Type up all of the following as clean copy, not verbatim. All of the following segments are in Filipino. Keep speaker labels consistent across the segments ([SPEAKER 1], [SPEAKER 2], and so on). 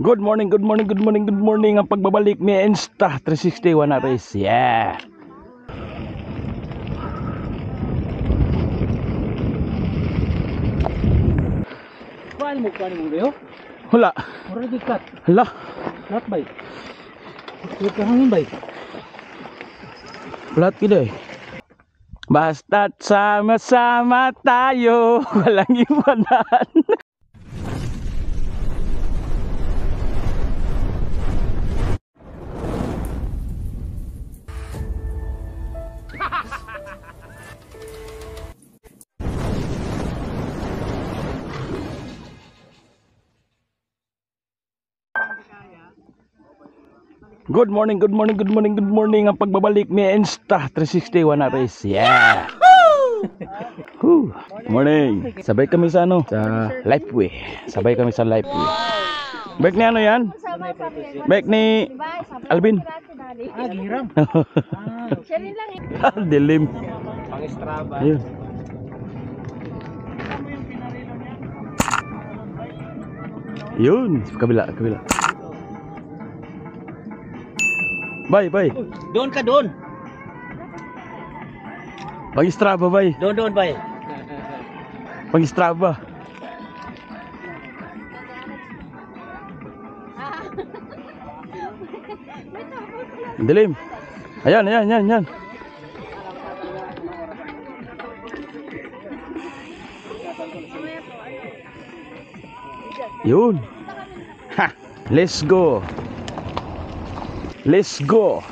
[SPEAKER 1] Good morning, good morning, good morning, good morning. Ang pagbabalik ni Insta360 Wanna Race. Yeah.
[SPEAKER 2] Kuan mo bayo?
[SPEAKER 1] Hula.
[SPEAKER 2] Mura di kat.
[SPEAKER 1] Hala.
[SPEAKER 2] Kat bay. Kat hangin bay.
[SPEAKER 1] Flat gila eh. Basta't sama-sama tayo, walang iwanan. Good morning, good morning, good morning, good morning. Ang pagbabalik ni Insta360 Wanna Race. Yeah. Morning. Sabay kami sa Lifeway. Sabay kami sa Lifeway. Bike ni ano yan? Bike ni Alvin.
[SPEAKER 2] Ah, giram.
[SPEAKER 3] Sharing lang eh.
[SPEAKER 1] Dilim.
[SPEAKER 2] Pangistraba.
[SPEAKER 1] Ayun. Yun, kabila, kabila. Bye, bye.
[SPEAKER 2] Doon ka doon.
[SPEAKER 1] Pang-Strava, bye.
[SPEAKER 2] Doon bay.
[SPEAKER 1] Pang-Strava. Dilim. Ayan, ayan, ayan, ayan. Yun. Ha, let's go. Let's go.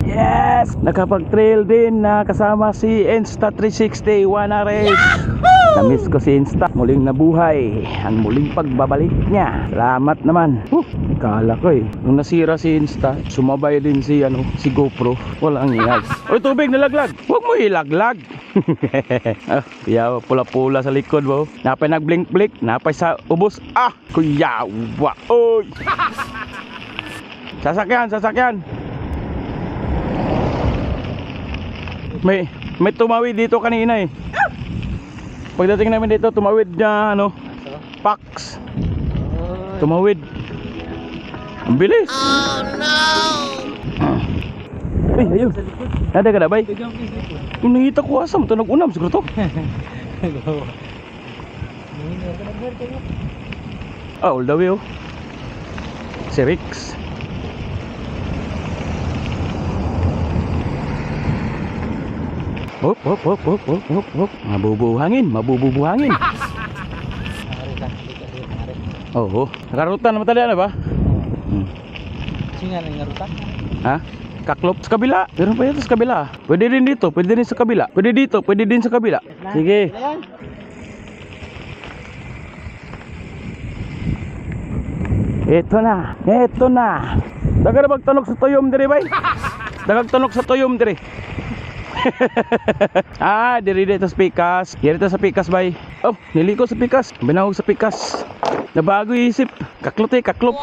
[SPEAKER 1] Yes! Nakapag-trail din na kasama si Insta360 Wanna Race. Na-miss ko si Insta. Muling nabuhay ang muling pagbabalik niya. Salamat naman. Kala ko eh, nung nasira si Insta, sumabay din si GoPro. Walang ingay. Oy, tubig nalaglag. Huwag mo ilaglag. Pula-pula sa likod mo. Napay nag-blink-blink. Napay sa ubos. Kuyawa. Oy! Sasakyan, sasakyan. May tumawid dito kanina eh. Pagdating namin dito, tumawid na Pax. Tumawid. Ang bilis. Oh no. Ayun. Nada ka na bay? Kung nakita ko asam, ito nag-unam siguro to. All the way oh. Si Rix. Hop. Mabubuhangin. Oo. Nakarutan naman tali ba?
[SPEAKER 2] Singa nang ngarutan.
[SPEAKER 1] Ha? Kaklop sa kabila. Meron pa yun sa kabila. Pwede din dito, pwede din sa kabila. Pwede dito, pwede din sa kabila. Sige. Ito na. Daga na magtanok sa tuyom dire bay. Dagag tanok sa tuyom dire. Diri dito sa pikas. Diri dito sa pikas bay. Oh, niliko sa pikas. Binawag sa pikas. Nabago isip. Kaklop. Wow.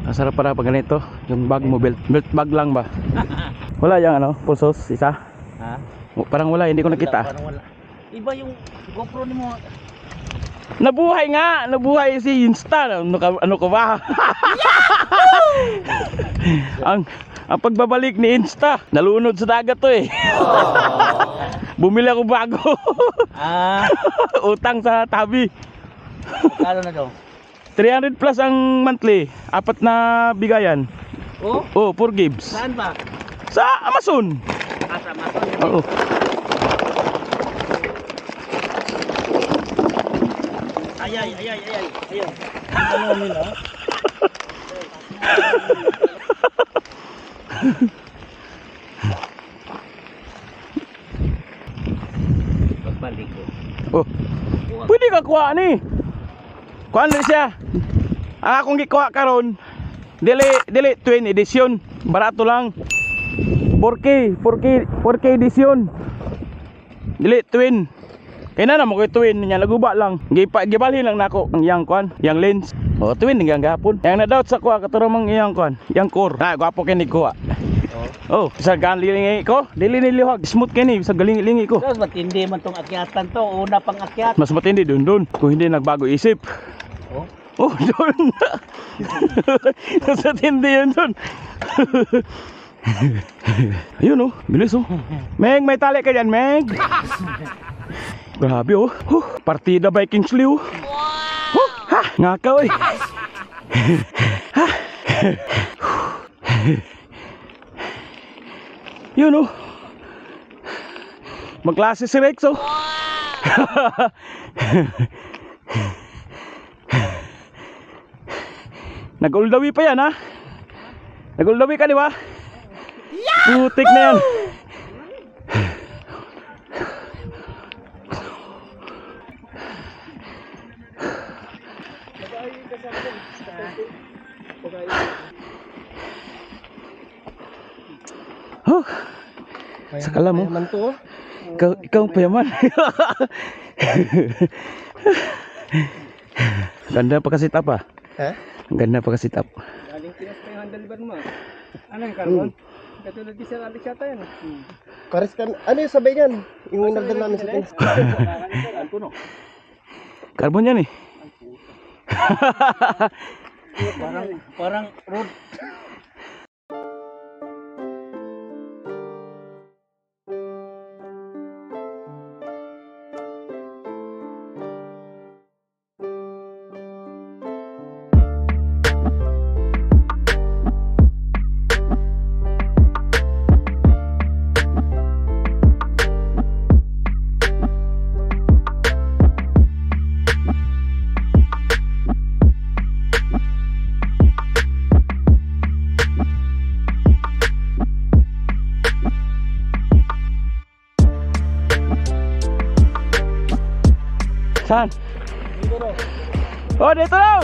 [SPEAKER 1] Masarap para pag ganito. Yung bag mo, belt bag lang ba? Wala yung pulsos isa.
[SPEAKER 2] Ha?
[SPEAKER 1] Parang wala, hindi ko nakita.
[SPEAKER 2] Parang wala. Iba yung GoPro ni mo.
[SPEAKER 1] Nabuhay si Insta. Ano ka ba? ang pagbabalik ni Insta, nalunod sa dagat to eh. Bumili ako bago. Utang sa tabi.
[SPEAKER 2] Kalo na daw?
[SPEAKER 1] 300 plus ang monthly. 4 na bigayan. Oh, 4 gigs.
[SPEAKER 2] Saan ba?
[SPEAKER 1] Sa Amazon.
[SPEAKER 2] Sa Amazon?
[SPEAKER 1] Oo.
[SPEAKER 2] Ayay. Ayun. Ano nila?
[SPEAKER 1] Oh. Pwede ka kuha ni. Kuha na siya. Ang akong gikuha karon, dili twin edition, barato lang. 4K edition. Dili twin. Kaya na mo ko'y twin niya, naguba lang. Gibalhin lang nako ang iyang kwan, yang lens. O twin hanggang gapon. Yang na-doubt sa kuha katurang mang iyang kwan, yang core. Na gwapo kini kuha. Oh, sa galing ko, dili nilihag, smooth kini sa galing-lingi ko.
[SPEAKER 2] Mas matindi man tong akyatan to, una pang akyat.
[SPEAKER 1] Mas matindi dun kung hindi nagbago isip. Oh, dun. Mas matindi yun dun. Ayun oh, bilis oh. Meg, may tali ka dyan, Meg. Grabe oh. Partida Vikings Liu. Wow! Ha! Ngakaw eh. Ha! Yun oh. Magklase si Rex oh. Nag-uldawi pa yan ha. Nag-uldawi ka di ba? Putik na yan. Oh, sakala mo. Ikaw ang payaman. Ganda pa kasi tap ah.
[SPEAKER 2] Ha?
[SPEAKER 1] Ganda pa kasi tap.
[SPEAKER 2] Galing Pinas pa yung handlebar mo. Ano yung carbon? Katulad di Sir Alex yata yan.
[SPEAKER 4] Karis kan, ano yung sabay niyan? Yung winner din namin sa Pinas.
[SPEAKER 1] Carbon yan eh.
[SPEAKER 2] Parang road.
[SPEAKER 1] Saan? Oh, dito daw!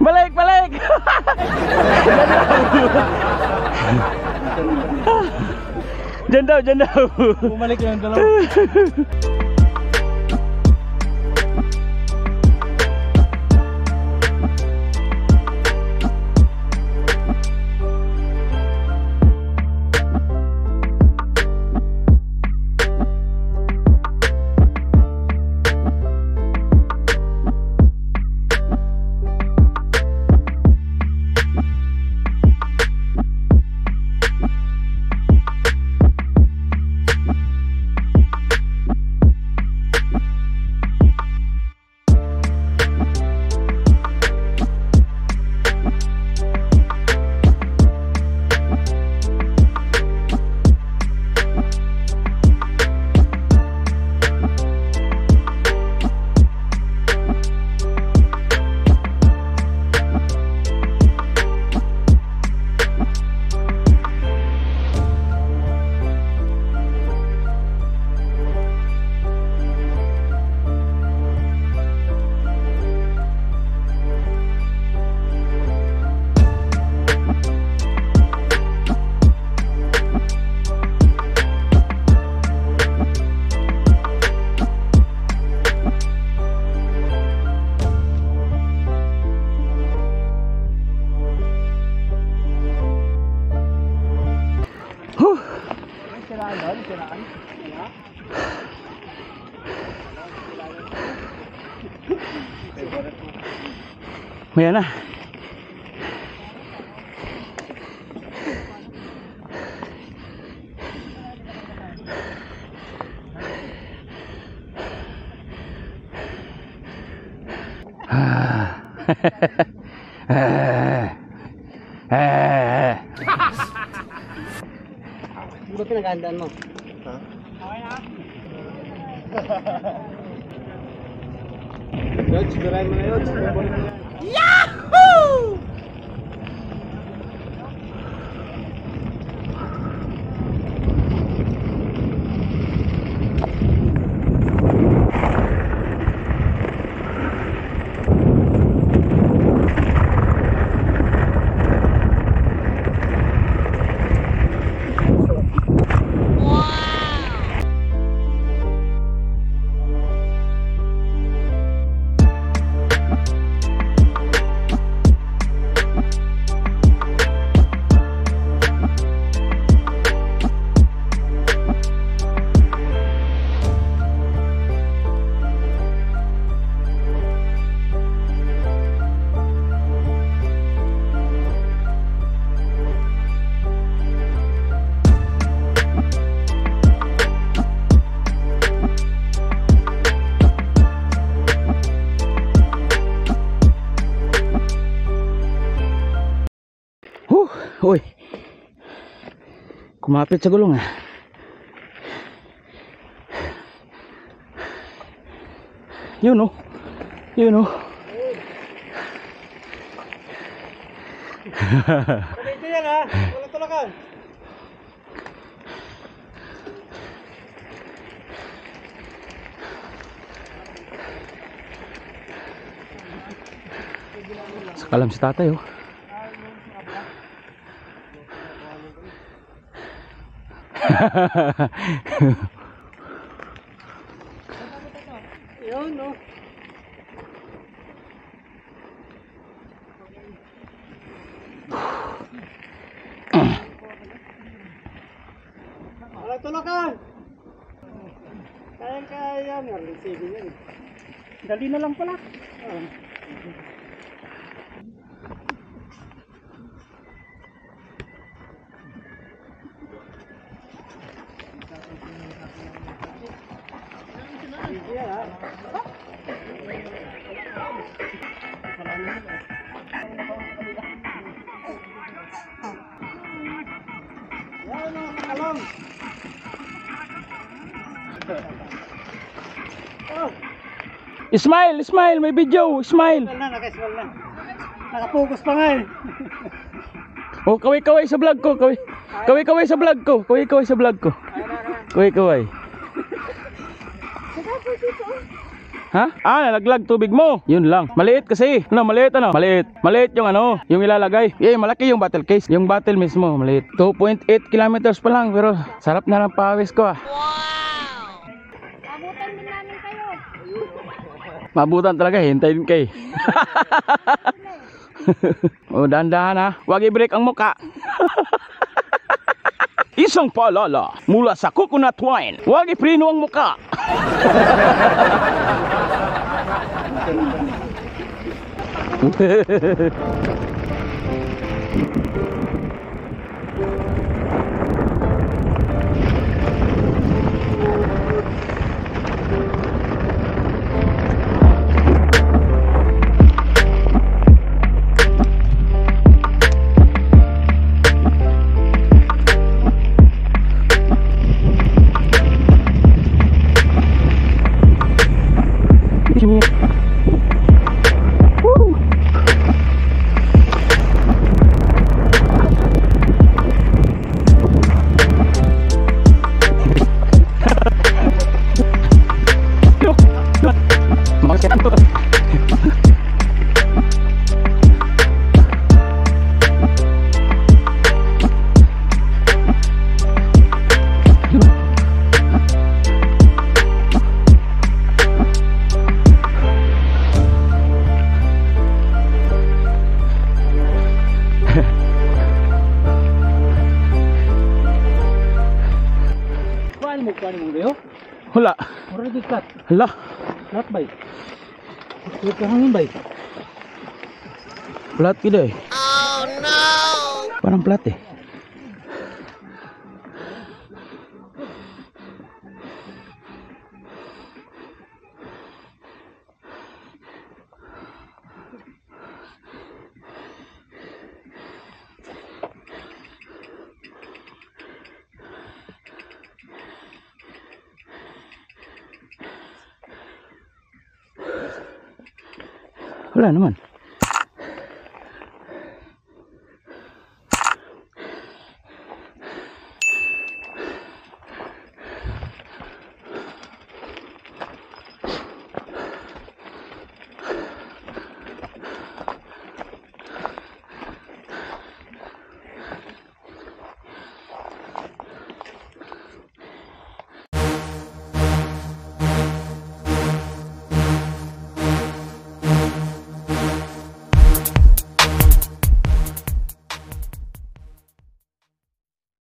[SPEAKER 1] Balik! Diyan daw.
[SPEAKER 2] Bumalik yung dalawa.
[SPEAKER 1] Maya na.
[SPEAKER 2] Ano pinagandaan mo?
[SPEAKER 4] Ha?
[SPEAKER 2] Yods, duray mo na Yods.
[SPEAKER 1] Uy, kumapit sa gulong ah. Yun oh. Yun oh.
[SPEAKER 2] Ito yan ha, walang tulakan.
[SPEAKER 1] Sakalam si tatay oh.
[SPEAKER 2] Yun no. Walang tulakan. Kaya meron sige yan. Dali na lang pala.
[SPEAKER 1] Smile, smile, may video, smile.
[SPEAKER 2] Naka-smile na. Naka-focus pa nga eh.
[SPEAKER 1] Oh, kaway-kaway sa vlog ko, kaway. Kaway-kaway sa vlog ko, kaway-kaway sa vlog ko. Kaway-kaway. Ha? Ah, nalaglag tubig mo. Yun lang. Maliit kasi. Ano, maliit ano? Maliit. Maliit yung ano, yung ilalagay. Eh, malaki yung battle case. Yung battle mismo, maliit. 2.8 kilometers pa lang, pero sarap na ng pawis ko ah.
[SPEAKER 3] Abutan din namin kayo.
[SPEAKER 1] Mabutan talaga, hintayin kay. O, dahan-dahan ha. Huwag i-break ang muka. Isang paalala mula sa Coconut Wine. Huwag iprino ang muka. Wala.
[SPEAKER 2] Already cut.
[SPEAKER 1] Hala.
[SPEAKER 2] Not by. Wait ka hangin bay.
[SPEAKER 1] Plat gitu eh. Oh no. Parang plat eh. Wala naman.